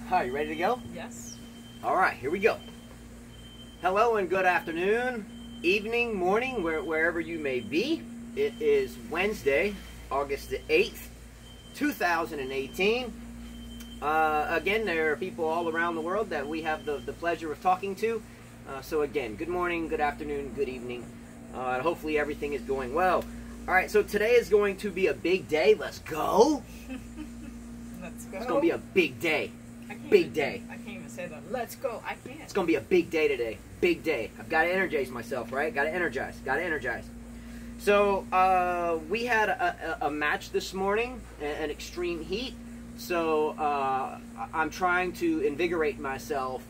Hi, you ready to go? Yes. All right, here we go. Hello and good afternoon, evening, morning, wherever you may be. It is Wednesday, August the 8th, 2018. Again, there are people all around the world that we have the pleasure of talking to. So again, good morning, good afternoon, good evening. Hopefully everything is going well. All right, so today is going to be a big day. Let's go. Let's go. It's going to be a big day. I can't even say that. Let's go. I can't. It's going to be a big day today. Big day. I've got to energize myself, right? Got to energize. Got to energize. So, we had a match this morning, an extreme heat. So, I'm trying to invigorate myself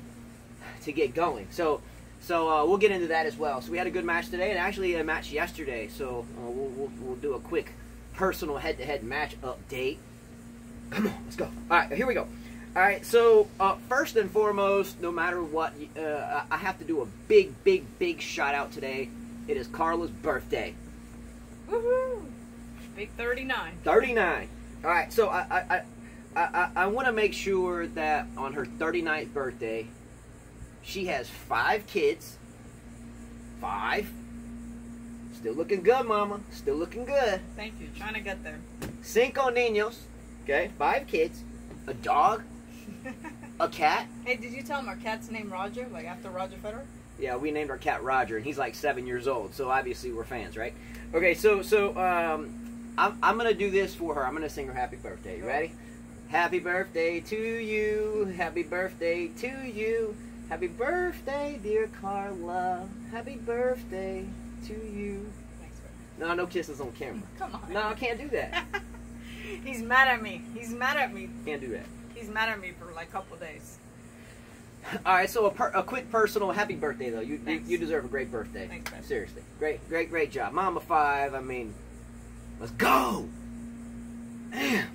to get going. So we'll get into that as well. So we had a good match today, and actually a match yesterday. So we'll do a quick personal head-to-head match update. Come on, let's go. All right, here we go. All right, so first and foremost, no matter what, I have to do a big shout out today. It is CARLA's birthday. Woohoo! Big 39. 39. All right, so I want to make sure that on her 39th birthday, she has 5 kids. 5. Still looking good, mama. Still looking good. Thank you. Trying to get there. 5 niños. Okay, 5 kids. A dog. A cat. Hey, did you tell him our cat's named Roger? Like after Roger Federer? Yeah, we named our cat Roger, and he's like 7 years old. So obviously we're fans, right? Okay, so I'm gonna do this for her. I'm gonna sing her happy birthday. You ready? Happy birthday to you. Happy birthday to you. Happy birthday, dear CARLA. Happy birthday to you. Thanks, bro. No kisses on camera. Come on. No, I can't do that. He's mad at me. He's mad at me. Can't do that. He's mad at me for like a couple days. All right, so a quick personal happy birthday, though. You deserve a great birthday. Thanks, man. Seriously. Great job. Mama 5, I mean, let's go. Man.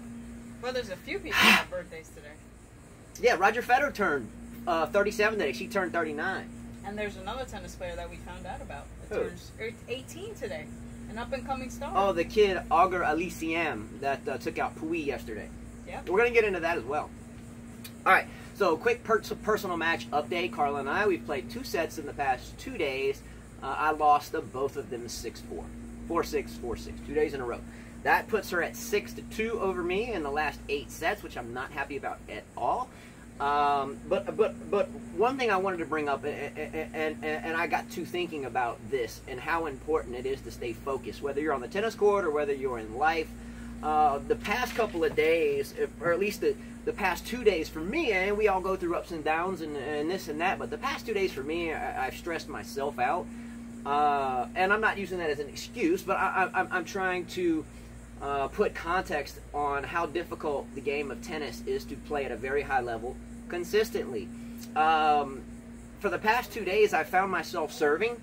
Well, there's a few people that have birthdays today. Yeah, Roger Federer turned 37 today. She turned 39. And there's another tennis player that we found out about. That Who? turns 18 today. An up-and-coming star. Oh, the kid Auger-Aliasimme that took out Pui yesterday. Yeah. We're going to get into that as well. All right, so quick personal match update. CARLA and I, we've played 2 sets in the past 2 days. I lost them, both of them 6-4. 4-6, 4-6, 2 days in a row. That puts her at 6-2 over me in the last 8 sets, which I'm not happy about at all. But one thing I wanted to bring up, and I got to thinking about this and how important it is to stay focused, whether you're on the tennis court or whether you're in life. The past couple of days, or at least the past 2 days for me, and we all go through ups and downs and this and that, but the past 2 days for me, I've stressed myself out. And I'm not using that as an excuse, but I'm trying to put context on how difficult the game of tennis is to play at a very high level consistently. For the past 2 days, I found myself serving,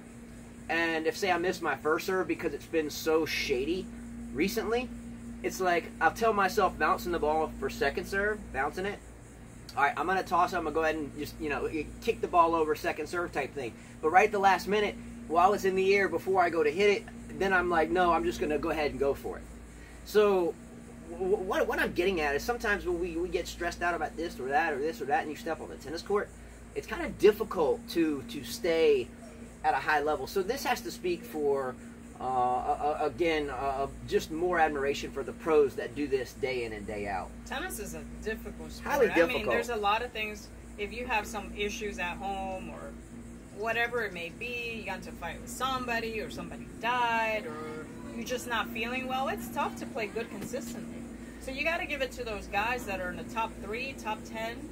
and if, say, I missed my first serve because it's been so shady recently, it's like I'll tell myself bouncing the ball for second serve, bouncing it. All right, I'm going to toss it. I'm going to go ahead and just, kick the ball over second serve type thing. But right at the last minute, while it's in the air before I go to hit it, then I'm like, no, I'm just going to go ahead and go for it. So what I'm getting at is sometimes when we get stressed out about this or that, and you step on the tennis court, it's kind of difficult to stay at a high level. So this has to speak for, again, just more admiration for the pros that do this day in and day out. Tennis is a difficult sport. Highly difficult. I mean, there's a lot of things. If you have some issues at home or whatever it may be, you got into a fight with somebody or somebody died or you're just not feeling well, it's tough to play good consistently. So you got to give it to those guys that are in the top 3, top 10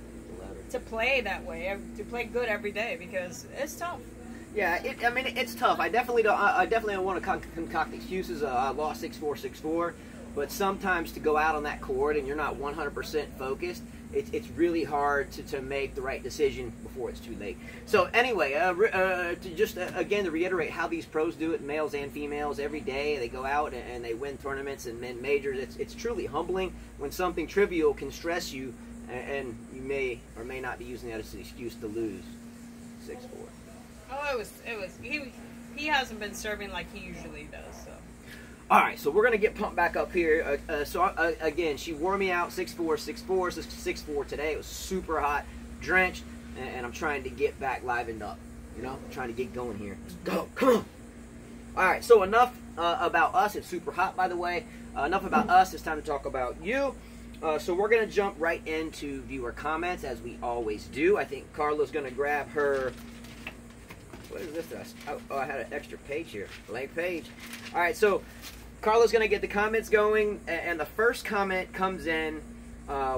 to play that way, to play good every day, because it's tough. Yeah, I mean, it's tough. I definitely don't want to concoct excuses. I lost 6-4, 6-4, but sometimes to go out on that court and you're not 100% focused, it's really hard to make the right decision before it's too late. So anyway, again to reiterate how these pros do it, males and females, every day they go out and they win tournaments and win majors. It's truly humbling when something trivial can stress you, and you may or may not be using that as an excuse to lose 6-4. Oh, it was. He hasn't been serving like he usually does. So. All right, so we're going to get pumped back up here. Again, she wore me out 6'4", 6'4", 6'4" today. It was super hot, drenched, and I'm trying to get back livened up. You know, I'm trying to get going here. Let's go. Come on. All right, so enough about us. It's super hot, by the way. Enough about us. It's time to talk about you. So we're going to jump right into viewer comments, as we always do. I think Carla's going to grab her... What is this? Oh, I had an extra page here. Blank page. All right, so Carla's going to get the comments going, and the first comment comes in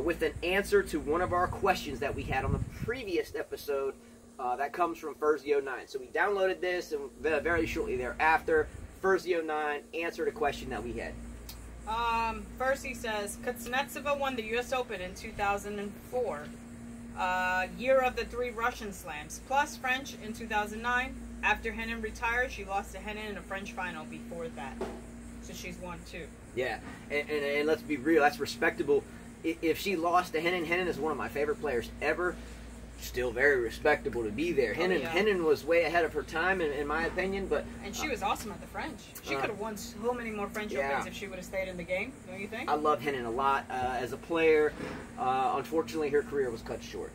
with an answer to one of our questions that we had on the previous episode. That comes from Furzy09. So we downloaded this, and very shortly thereafter, Furzy09 answered a question that we had. First he says, Kuznetsova won the U.S. Open in 2004. Year of the 3 Russian slams, plus French in 2009. After Henin retired, she lost to Henin in a French final before that. So she's won 2. Yeah, and let's be real, that's respectable. If she lost to Henin, Henin is one of my favorite players ever. Still very respectable to be there. Henin was way ahead of her time, in my opinion. And she was awesome at the French. She could have won so many more French Opens if she would have stayed in the game, don't you think? I love Henin a lot as a player. Unfortunately, her career was cut short.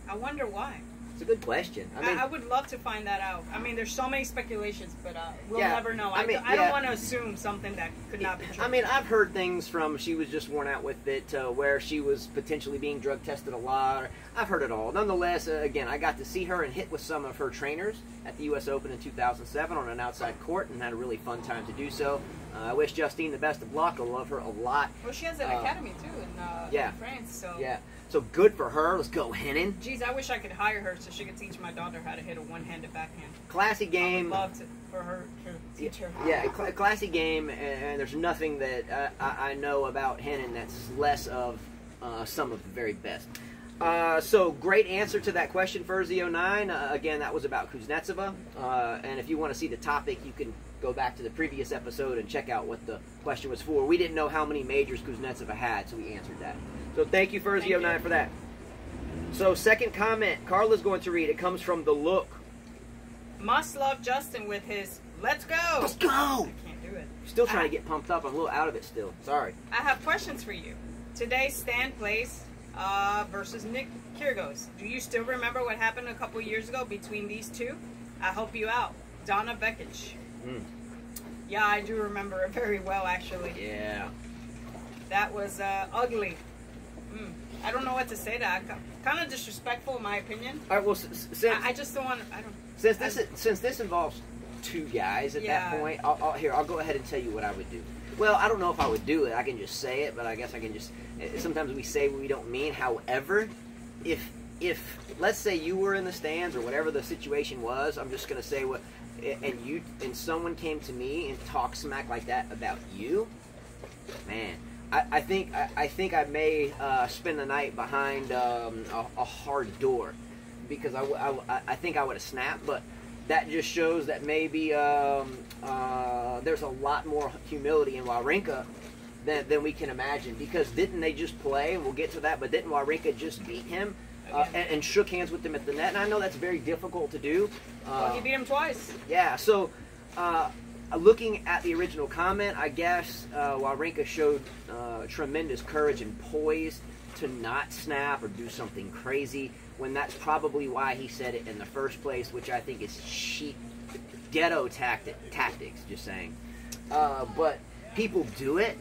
I wonder why. It's a good question. I would love to find that out. I mean, there's so many speculations, but we'll never know. I don't want to assume something that could not be true. I mean, I've heard things from she was just worn out with it, where she was potentially being drug tested a lot. I've heard it all. Nonetheless, again, I got to see her and hit with some of her trainers at the U.S. Open in 2007 on an outside court, and had a really fun time to do so. I wish Justine the best of luck. I love her a lot. Well, she has an academy, too, in France. So. Yeah. So good for her. Let's go, Henin. Jeez, I wish I could hire her so she could teach my daughter how to hit a one-handed backhand. Classy game. I would love for her to teach her. Yeah, classy game, and there's nothing that I know about Henin that's less of some of the very best. So great answer to that question, Furzy09. Again, that was about Kuznetsova. And if you want to see the topic, you can go back to the previous episode and check out what the question was for. We didn't know how many majors Kuznetsova had, so we answered that. So thank you, Furzy09, for that. So second comment, Carla's going to read. It comes from The Look. Must love Justin with his "Let's go." Let's go. I can't do it. Still trying to get pumped up. I'm a little out of it still. Sorry. I have questions for you. Today, Stan plays versus Nick Kyrgios. Do you still remember what happened a couple years ago between these two? I'll help you out. Donna Bekic. Yeah, I do remember it very well, actually. Yeah. That was ugly. I don't know what to say to that. Kind of disrespectful, in my opinion. All right, well, since I just don't want. I don't. Since this involves 2 guys at that point, I'll go ahead and tell you what I would do. Well, I don't know if I would do it. I can just say it, but I guess I can just. Sometimes we say what we don't mean. However, if let's say you were in the stands or whatever the situation was, I'm just gonna say what, and someone came to me and talked smack like that about you, man. I think I may spend the night behind a hard door, because I think I would have snapped. But that just shows that maybe there's a lot more humility in Wawrinka than we can imagine. Because didn't they just play? And we'll get to that. But didn't Wawrinka just beat him and shook hands with him at the net? And I know that's very difficult to do. Well, he beat him twice. Yeah. So. Looking at the original comment, I guess Wawrinka showed tremendous courage and poise to not snap or do something crazy, when that's probably why he said it in the first place, which I think is cheap, ghetto tactics, just saying. But people do it.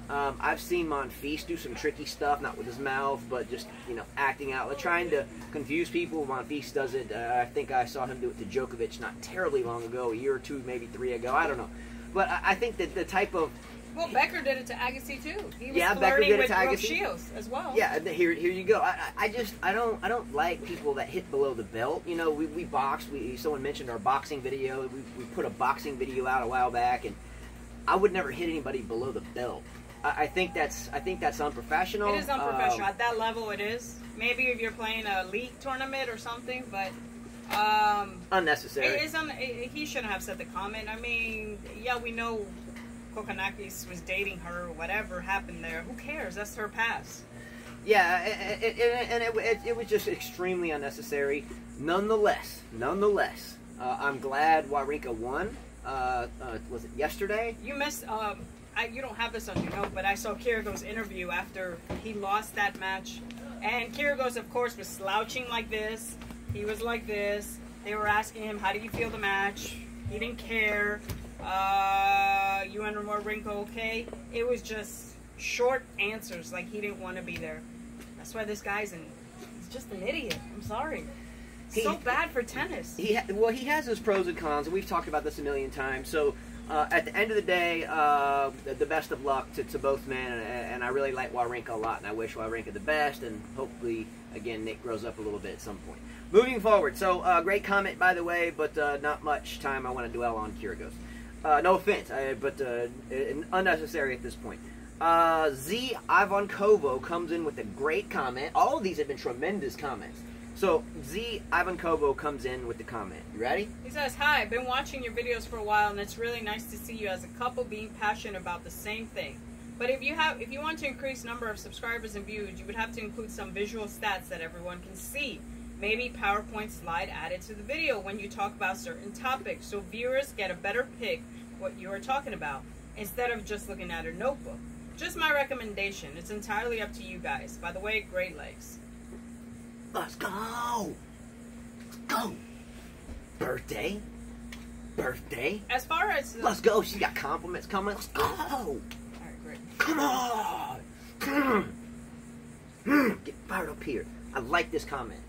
I've seen Monfils do some tricky stuff, not with his mouth, but just, acting out. They're trying to confuse people. Monfils does it. I think I saw him do it to Djokovic not terribly long ago, a year or 2, maybe 3 ago. I don't know. But I think that the type of... Well, Becker did it to Agassi, too. He was flirting with Brooke Shields as well. Yeah, here you go. I don't like people that hit below the belt. We box. Someone mentioned our boxing video. We put a boxing video out a while back, and I would never hit anybody below the belt. I think that's unprofessional. It is unprofessional. At that level, it is. Maybe if you're playing a league tournament or something, but unnecessary. It is. He shouldn't have said the comment. I mean, yeah, we know Kokonakis was dating her or whatever happened there. Who cares? That's her past. Yeah, and it was just extremely unnecessary. Nonetheless, I'm glad Wawrinka won. Was it yesterday? You missed. you don't have this on your note, but I saw Kyrgios' interview after he lost that match. And Kyrgios, of course, was slouching like this. He was like this. They were asking him, how do you feel the match? He didn't care. You and Wawrinka okay? It was just short answers, like he didn't want to be there. That's why this guy's he's just an idiot. I'm sorry. So bad for tennis. He has his pros and cons, and we've talked about this a million times. So at the end of the day, the best of luck to both men, and I really like Wawrinka a lot, and I wish Wawrinka the best, and hopefully, again, Nick grows up a little bit at some point. Moving forward, so great comment, by the way, but not much time I want to dwell on Kyrgios. No offense, but unnecessary at this point. Z Ivankovo comes in with a great comment. All of these have been tremendous comments. So, Z Ivankovo comes in with the comment. You ready? He says, hi, I've been watching your videos for a while, and it's really nice to see you as a couple being passionate about the same thing. But if you want to increase number of subscribers and views, you would have to include some visual stats that everyone can see. Maybe PowerPoint slide added to the video when you talk about certain topics, so viewers get a better pick what you are talking about, instead of just looking at a notebook. Just my recommendation. It's entirely up to you guys. By the way, great legs. Let's go! Let's go! Birthday? Birthday? As far as... Let's go! She got compliments coming. Let's go! Alright, great. Come on! Get fired up here. I like this comment.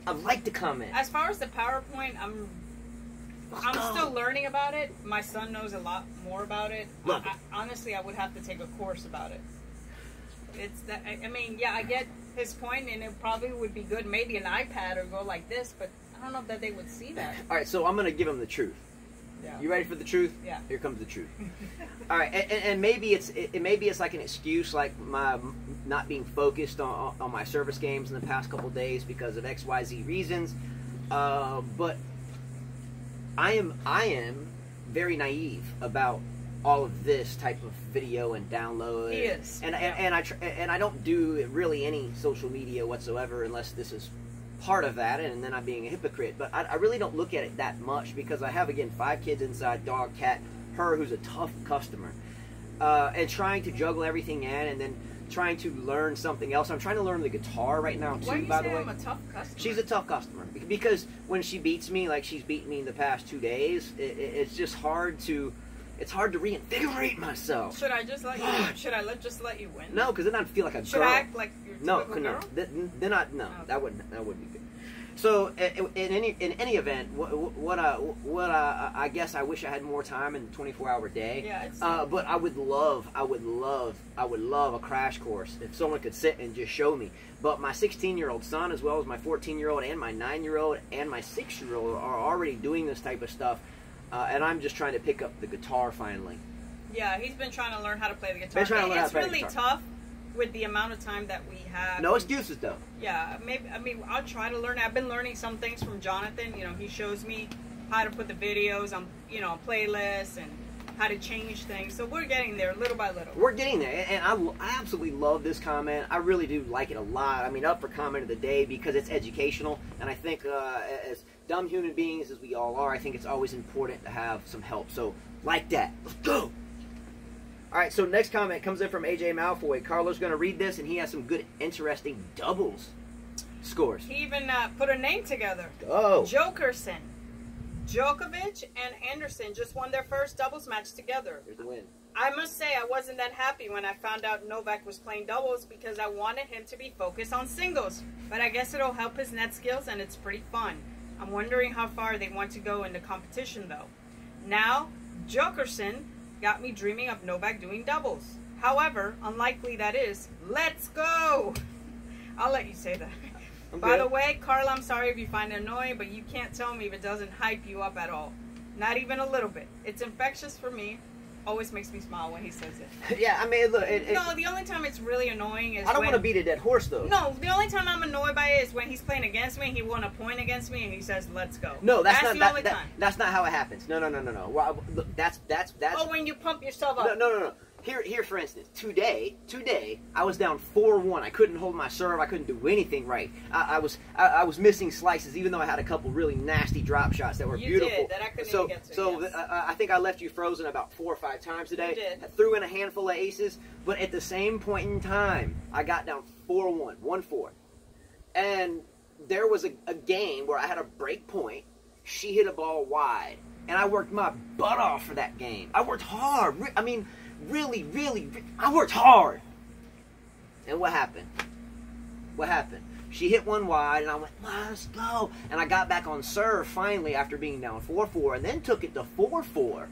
I like the comment. As far as the PowerPoint, I'm still learning about it. My son knows a lot more about it. Honestly, I would have to take a course about it. It's that. I mean, yeah, I get his point, and it probably would be good, maybe an iPad or go like this, but I don't know that they would see that. All right, so I'm going to give him the truth. Yeah. You ready for the truth? Yeah. Here comes the truth. All right, and maybe it's like an excuse, like my not being focused on my service games in the past couple days because of XYZ reasons. But I am very naive about all of this type of video and download. He is. And I don't do really any social media whatsoever unless this is part of that, and then I'm being a hypocrite. But I really don't look at it that much because I have, again, 5 kids inside, dog, cat, her who's a tough customer, and trying to juggle everything in, and then trying to learn something else. I'm trying to learn the guitar right now too. Why do you by say the way, I'm a tough customer? She's a tough customer because when she beats me, like she's beaten me in the past 2 days, it's just hard to. It's hard to reinvigorate myself. Should I just let you? Should I just let you win? No, because then I'd feel like a Should girl. I act like you're typical girl? Then I no. Okay. That wouldn't be good. So in any event, what I guess I wish I had more time in the 24-hour day. Yeah. But I would love a crash course if someone could sit and just show me. But my 16-year-old son, as well as my 14-year-old and my 9-year-old and my 6-year-old, are already doing this type of stuff. And I'm just trying to pick up the guitar finally. Yeah, he's been trying to learn how to play the guitar. It's really tough with the amount of time that we have. No excuses, though. Yeah, maybe. I mean, I'll try to learn. I've been learning some things from Jonathan. You know, he shows me how to put the videos on, playlists and how to change things. So we're getting there little by little. We're getting there, and I absolutely love this comment. I really do like it a lot. I mean, up for comment of the day because it's educational, and I think as dumb human beings as we all are, I think it's always important to have some help. So, like that. Let's go! Alright, so next comment comes in from AJ Malfoy. Carlo's going to read this, and he has some good, interesting doubles scores. He even put a name together. Oh. Jokerson. Djokovic and Anderson just won their first doubles match together. Here's the win. I must say I wasn't that happy when I found out Novak was playing doubles because I wanted him to be focused on singles. But I guess it'll help his net skills, and it's pretty fun. I'm wondering how far they want to go in the competition, though. Now, Jokerson got me dreaming of Novak doing doubles. However, unlikely that is. Let's go! I'll let you say that. By the way, CARLA, I'm sorry if you find it annoying, but you can't tell me if it doesn't hype you up at all. Not even a little bit. It's infectious for me. Always makes me smile when he says it. Yeah, I mean, look. No, the only time it's really annoying is I don't want to beat a dead horse, though. No, the only time I'm annoyed by it is when he's playing against me and he won a point against me and he says, let's go. No, that's the not only time. That's not how it happens. No. Well, look, that's. Oh, when you pump yourself up. No. here for instance, today, I was down 4-1. I couldn't hold my serve. I couldn't do anything right. I was missing slices, even though I had a couple really nasty drop shots that were beautiful. You did, that I couldn't even get to, yes. I think I left you frozen about 4 or 5 times today. You did. I threw in a handful of aces, but at the same point in time, I got down 4-1, 1-4. And there was a game where I had a break point. She hit a ball wide, and I worked my butt off for that game. I worked hard. I mean, really, I worked hard. And what happened? What happened? She hit one wide, and I went, let's go. And I got back on serve finally after being down 4-4, and then took it to 4-4,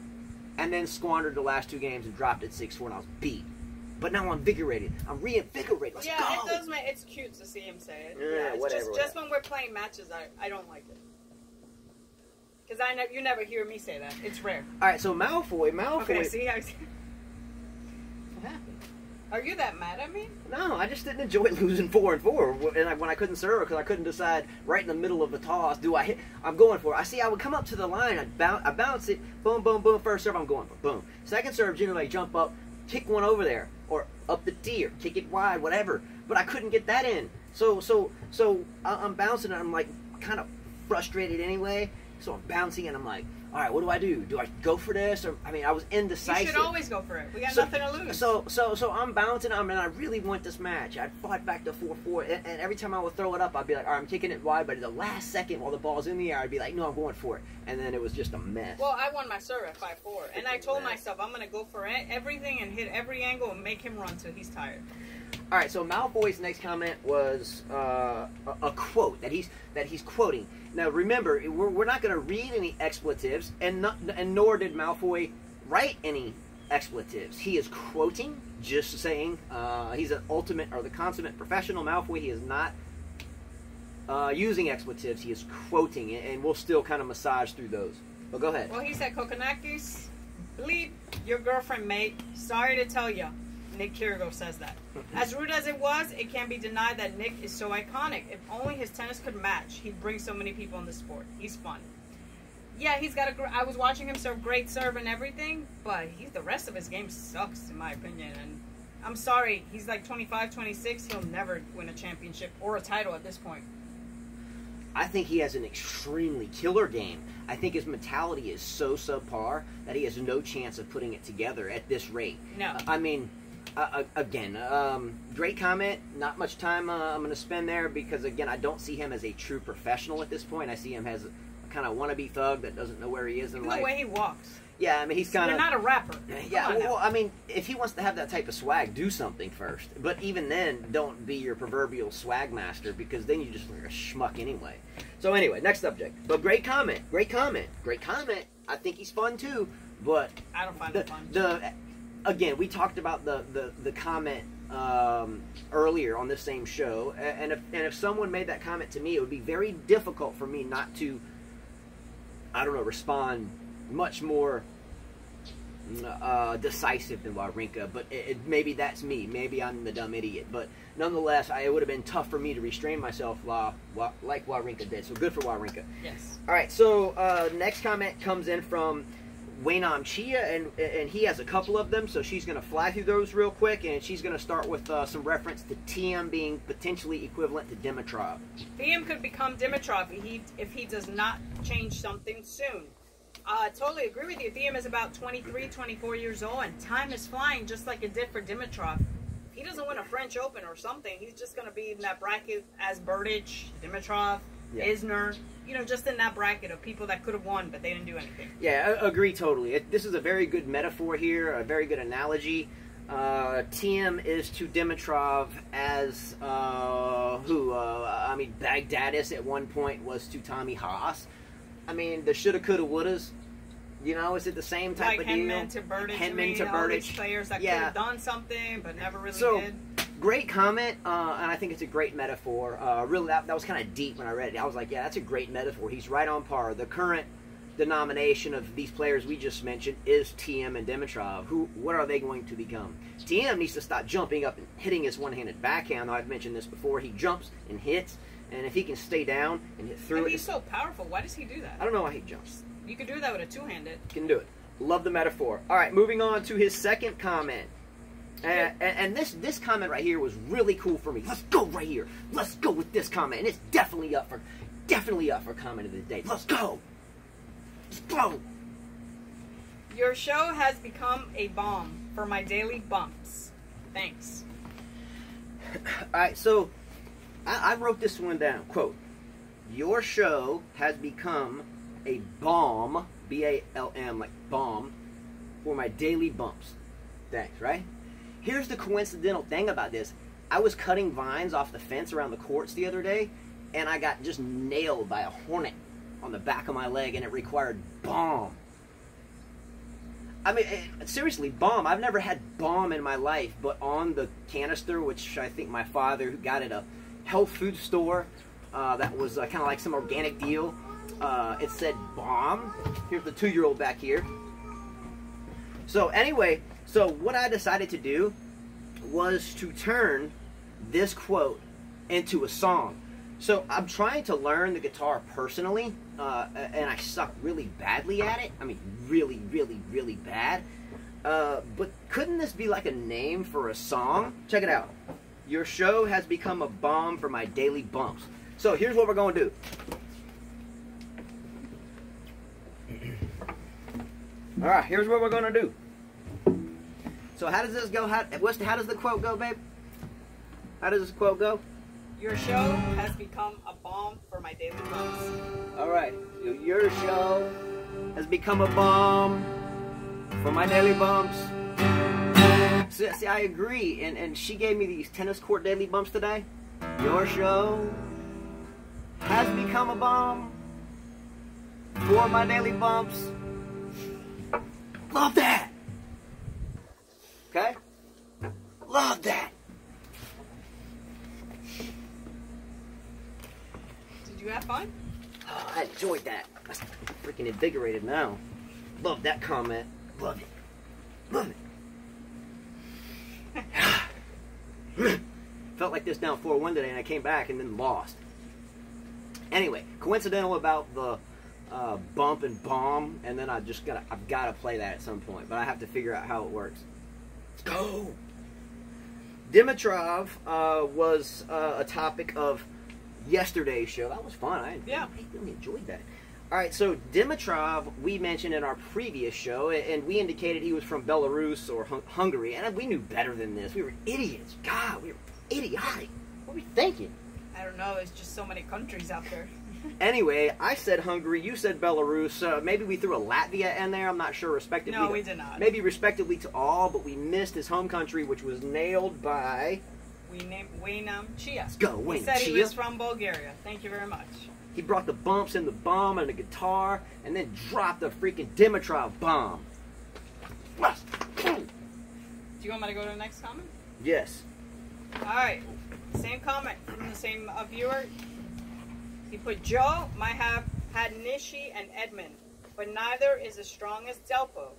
and then squandered the last 2 games and dropped it 6-4, and I was beat. But now I'm invigorated. I'm reinvigorated. Let's go. It does make it's cute to see him say it. Yeah, whatever. Just when we're playing matches, I don't like it. Because you never hear me say that. It's rare. All right, so Malfoy. Okay, see how. What happened? Are you that mad at me? No, I just didn't enjoy losing 4-4, and when I couldn't serve because I couldn't decide right in the middle of the toss. Do I hit? I'm going for it. I would come up to the line. I bounce it. Boom, boom, boom. First serve, I'm going for boom. Second serve, generally jump up, kick one over there, or up the tee, or kick it wide, whatever. But I couldn't get that in. So I'm bouncing, and I'm like kind of frustrated anyway. So I'm bouncing, and I'm like, all right, what do I do? Do I go for this? Or I mean, I was indecisive. You should always go for it. We got nothing to lose. So I'm bouncing. I mean, I really want this match. I fought back to 4-4, and every time I would throw it up, I'd be like, all right, I'm kicking it wide. But at the last second, while the ball's in the air, I'd be like, no, I'm going for it. And then it was just a mess. Well, I won my serve at 5-4, and I told myself I'm gonna go for everything and hit every angle and make him run till he's tired. All right, so Malfoy's next comment was a quote that he's quoting. Now, remember, we're not going to read any expletives, and nor did Malfoy write any expletives. He is quoting, just saying. He's an ultimate or the consummate professional. Malfoy, he is not using expletives. He is quoting, and we'll still kind of massage through those. But go ahead. Well, he said, Kokonakis, bleep your girlfriend, mate. Sorry to tell ya. Nick Kyrgios says that. As rude as it was, it can't be denied that Nick is so iconic. If only his tennis could match, he'd bring so many people in the sport. He's fun. Yeah, he's got I was watching him serve great serve and everything, but the rest of his game sucks, in my opinion. And I'm sorry, he's like 25, 26. He'll never win a championship or a title at this point. I think he has an extremely killer game. I think his mentality is so subpar that he has no chance of putting it together at this rate. No. I mean... again, great comment. Not much time I'm going to spend there because, again, I don't see him as a true professional at this point. I see him as a kind of wannabe thug that doesn't know where he is in life. The way he walks. Yeah, I mean, he's kind of... You're not a rapper. Yeah, well, I mean, if he wants to have that type of swag, do something first. But even then, don't be your proverbial swag master because then you just look like a schmuck anyway. So anyway, next subject. But great comment. Great comment. Great comment. I think he's fun, too. But... I don't find him fun. Again, we talked about the comment earlier on this same show, and if someone made that comment to me, it would be very difficult for me not to, I don't know, respond much more decisive than Wawrinka. But maybe that's me. Maybe I'm the dumb idiot. But nonetheless, it would have been tough for me to restrain myself like Wawrinka did. So good for Wawrinka. Yes. All right. So next comment comes in from Wainam Chia, and he has a couple of them, so she's going to fly through those real quick, and she's going to start with some reference to TM being potentially equivalent to Dimitrov. TM could become Dimitrov if he does not change something soon. Totally agree with you. TM is about 23, 24 years old, and time is flying just like it did for Dimitrov. If he doesn't win a French Open or something, he's just going to be in that bracket as Berdych, Dimitrov, Isner, just in that bracket of people that could have won, but they didn't do anything. Yeah, I agree totally. This is a very good metaphor here, a very good analogy. TM is to Dimitrov as Baghdadis at one point was to Tommy Haas. I mean, the shoulda, coulda, wouldas. Is it the same type of deal? Henman to Berdych. All these players that could have done something, but never really did. Great comment, and I think it's a great metaphor. Really, that was kind of deep when I read it. I was like, yeah, that's a great metaphor. He's right on par. The current denomination of these players we just mentioned is TM and Dimitrov. What are they going to become? TM needs to stop jumping up and hitting his one-handed backhand. I've mentioned this before. He jumps and hits, and if he can stay down and hit through it. He's so powerful. Why does he do that? I don't know why he jumps. You could do that with a two-handed. Can do it. Love the metaphor. All right, moving on to his second comment. And this comment right here was really cool for me. Let's go right here. Let's go with this comment, and it's definitely up for comment of the day. Let's go. Let's go. Your show has become a balm for my daily bumps. Thanks. All right, so I wrote this one down. Quote: Your show has become a balm, B-A-L-M, like balm, for my daily bumps. Thanks, right? Here's the coincidental thing about this. I was cutting vines off the fence around the courts the other day, and I got just nailed by a hornet on the back of my leg, and it required balm. I mean, seriously, balm. I've never had balm in my life, but on the canister, which I think my father got at a health food store, that was kind of like some organic deal, it said balm. Here's the 2-year-old back here. So anyway, so what I decided to do was to turn this quote into a song. So I'm trying to learn the guitar personally, and I suck really badly at it. I mean, really, really, really bad. But couldn't this be like a name for a song? Check it out. Your show has become a balm for my daily bumps. So here's what we're going to do. All right, here's what we're going to do. So how does this go? How does the quote go, babe? How does this quote go? Your show has become a balm for my daily bumps. All right. Your show has become a balm for my daily bumps. See, I agree. And she gave me these tennis court daily bumps today. Your show has become a balm for my daily bumps. Love that. Okay? Love that. Did you have fun? Oh, I enjoyed that. I'm freaking invigorated now. Love that comment. Love it. Love it. Felt like this down 4-1 today, and I came back and then lost. Anyway, coincidental about the bump and bomb, and then I've got to play that at some point, but I have to figure out how it works. Let's go. Dimitrov was a topic of yesterday's show. That was fun. I really enjoyed that. All right, so Dimitrov we mentioned in our previous show, and we indicated he was from Belarus or Hungary, and we knew better than this. We were idiots. God, we were idiotic. What were we thinking? I don't know. There's just so many countries out there. Anyway, I said Hungary, you said Belarus. Maybe we threw a Latvia in there. I'm not sure, respectively. No, we did not. Maybe respectively to all, but we missed his home country, which was nailed by... We named Wawrinka. Let's go, Wawrinka. He said he was from Bulgaria. Thank you very much. He brought the bumps and the bomb and the guitar, and then dropped the freaking Dimitrov bomb. Do you want me to go to the next comment? Yes. All right. Same comment from the same viewer. He put, Joe might have had Nishi and Edmund, but neither is as strong as Delpo.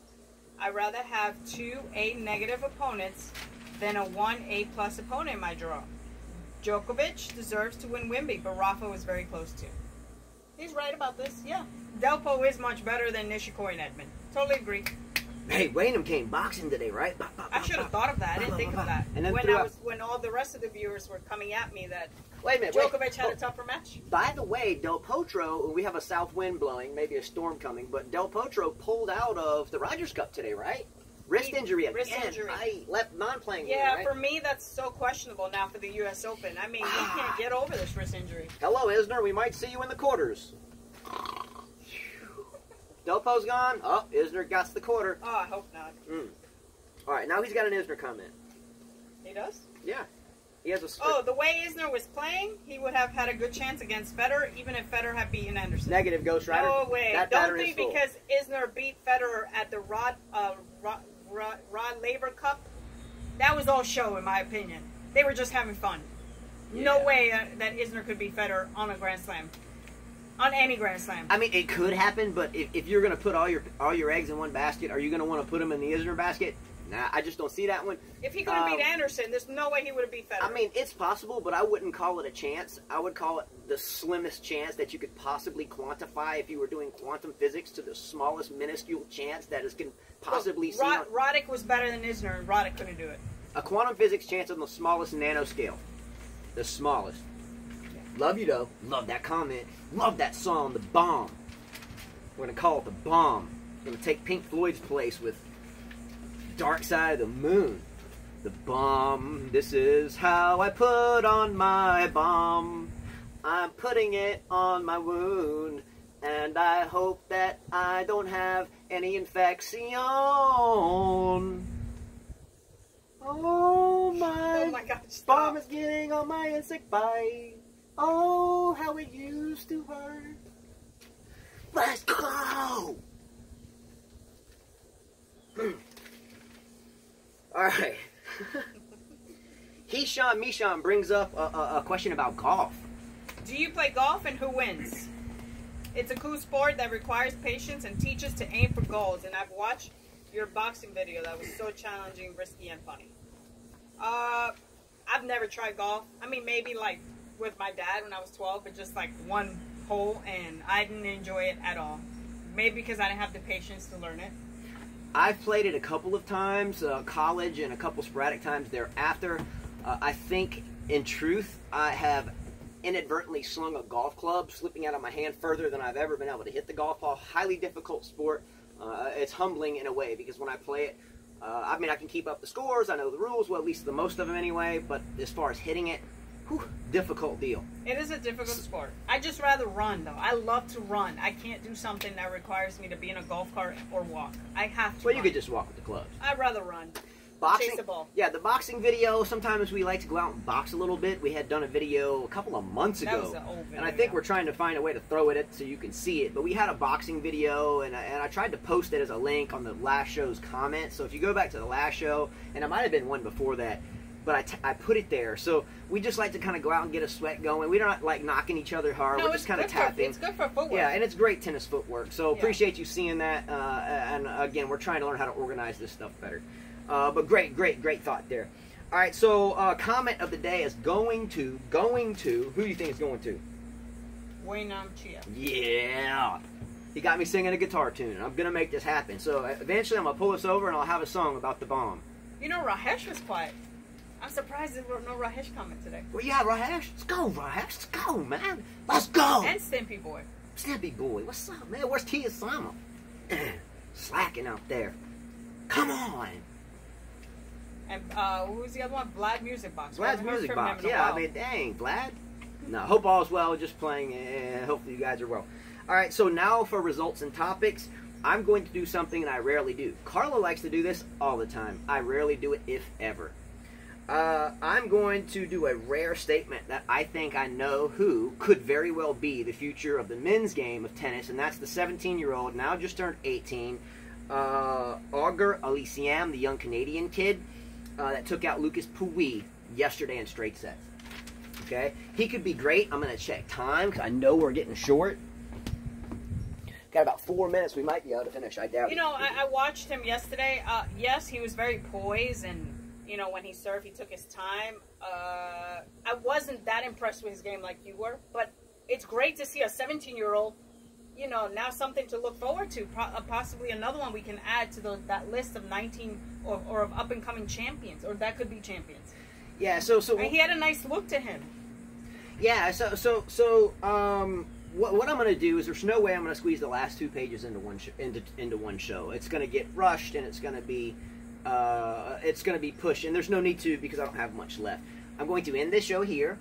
I'd rather have 2 A- opponents than a 1 A+ opponent in my draw. Djokovic deserves to win Wimby, but Rafa was very close too. He's right about this, yeah. Delpo is much better than Nishikori and Edmund. Totally agree. Hey, Waynham came boxing today, right? I should have thought of that. I didn't think of that. And then when all the rest of the viewers were coming at me that wait a minute, Djokovic had a tougher match. By the way, Del Potro, we have a south wind blowing, maybe a storm coming, but Del Potro pulled out of the Rogers Cup today, right? Wrist injury again. Wrist injury. Left non-playing. Yeah, right? For me, that's so questionable now for the U.S. Open. I mean, he can't get over this wrist injury. Hello, Isner. We might see you in the quarters. Delpo's gone. Oh, Isner got the quarter. Oh, I hope not. All right, now he's got an Isner comment. He does? Yeah. He has a... Oh, the way Isner was playing, he would have had a good chance against Federer, even if Federer had beaten Anderson. Negative, Ghost Rider. No way. That Don't think because Isner beat Federer at the Rod Laver Cup, that was all show, in my opinion. They were just having fun. Yeah. No way that Isner could beat Federer on a Grand Slam. On any Grand Slam. I mean, it could happen, but if you're going to put all your eggs in one basket, are you going to want to put them in the Isner basket? Nah, I just don't see that one. If he could have beat Anderson, there's no way he would have beat Federer. I mean, it's possible, but I wouldn't call it a chance. I would call it the slimmest chance that you could possibly quantify if you were doing quantum physics to the smallest minuscule chance that is possibly seen. Roddick was better than Isner, and Roddick couldn't do it. A quantum physics chance on the smallest nanoscale. The smallest. Love you though. Love that comment. Love that song, The Bomb. We're gonna call it The Bomb. We're gonna take Pink Floyd's place with Dark Side of the Moon. The bomb. This is how I put on my bomb. I'm putting it on my wound, and I hope that I don't have any infection. Oh my gosh, bomb is getting on my insect bite. Oh, how it used to hurt. Let's go! Alright. Hishan Mishan brings up a question about golf. Do you play golf and who wins? It's a cool sport that requires patience and teaches to aim for goals. And I've watched your boxing video that was so challenging, risky, and funny. I've never tried golf. I mean, maybe like with my dad when I was 12, but just like one hole, and I didn't enjoy it at all. Maybe because I didn't have the patience to learn it. I've played it a couple of times, college, and a couple sporadic times thereafter. I think, in truth, I have inadvertently slung a golf club, slipping out of my hand further than I've ever been able to hit the golf ball. Highly difficult sport. It's humbling in a way, because when I play it, I mean, I can keep up the scores, I know the rules, well, at least the most of them anyway, but as far as hitting it, whew, difficult deal. It is a difficult sport. I just rather run, though. I love to run. I can't do something that requires me to be in a golf cart or walk. I have to Well, run. you could just walk with the clubs. I'd rather run. Boxing, Chase the ball. yeah, the boxing video, sometimes we like to go out and box a little bit. We had done a video a couple of months ago. That was an old video. And I think we're trying to find a way to throw it so you can see it. But we had a boxing video, and I tried to post it as a link on the last show's comments. So if you go back to the last show, and it might have been one before that, but I put it there. So we just like to kind of go out and get a sweat going. We don't like knocking each other hard. No, we're just kind of tapping. It's good for footwork. Yeah, and it's great tennis footwork. So Yeah. appreciate you seeing that. And again, we're trying to learn how to organize this stuff better. But great thought there. All right, so comment of the day is going to, who do you think is going to? Wainam Chia. Yeah. He got me singing a guitar tune, and I'm going to make this happen. So eventually I'm going to pull this over, and I'll have a song about the bomb. You know, Rahesh was quiet. I'm surprised there were no Rahesh comment today. Well, yeah, Rahesh. Let's go, Rahesh. Let's go, man. Let's go. And Stimpy Boy. Stimpy Boy. What's up, man? Where's Tia Sama? Slacking out there. Come on. And who's the other one? Vlad Music Box. Vlad's Music Box. Yeah, I mean, dang, Vlad. No, hope all's well. Just playing. Hopefully you guys are well. All right, so now for results and topics. I'm going to do something that I rarely do. Carla likes to do this all the time. I rarely do it, if ever. I'm going to do a rare statement that I think I know who could very well be the future of the men's game of tennis, and that's the 17-year-old, now just turned 18, Auger-Aliasimme, the young Canadian kid that took out Lucas Pouille yesterday in straight sets. Okay? He could be great. I'm going to check time because I know we're getting short. Got about 4 minutes. We might be able to finish. I doubt it. You know, I watched him yesterday. Yes, he was very poised, and, you know, when he served, he took his time. I wasn't that impressed with his game like you were, but it's great to see a 17-year-old, you know, now something to look forward to. Possibly another one we can add to that list of 19 or of up-and-coming champions, or that could be champions. Yeah, so and he had a nice look to him. Yeah, what I'm going to do is there's no way I'm going to squeeze the last 2 pages into one show. It's going to get rushed, and it's going to be pushed, and there's no need to because I don't have much left. I'm going to end this show here,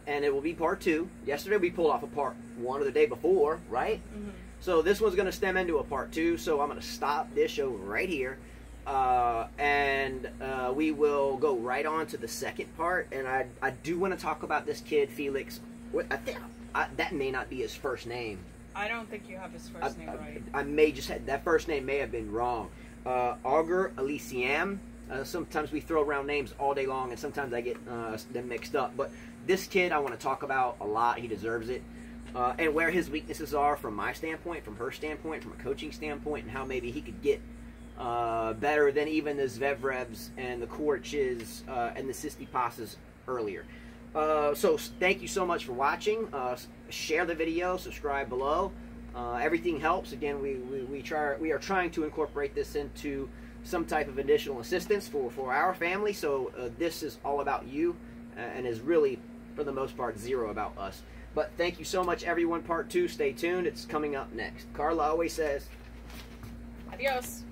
and it will be part 2. Yesterday we pulled off a part 1 of the day before, right? Mm-hmm. So this one's going to stem into a part 2, so I'm going to stop this show right here, and we will go right on to the second part, and I do want to talk about this kid, Felix. I think that may not be his first name. I don't think you have his first name right. I may just have, that first name may have been wrong. Auger-Aliasimme. Sometimes we throw around names all day long, and sometimes I get them mixed up. But this kid I want to talk about a lot. He deserves it. And where his weaknesses are from my standpoint, from her standpoint, from a coaching standpoint, and how maybe he could get better than even the Zverevs and the Korches and the Tsitsipas's earlier. So thank you so much for watching. Share the video, subscribe below. Everything helps. Again, we are trying to incorporate this into some type of additional assistance for our family. So this is all about you and is really, for the most part, zero about us. But thank you so much, everyone. Part 2, stay tuned. It's coming up next. Carla always says, Adios.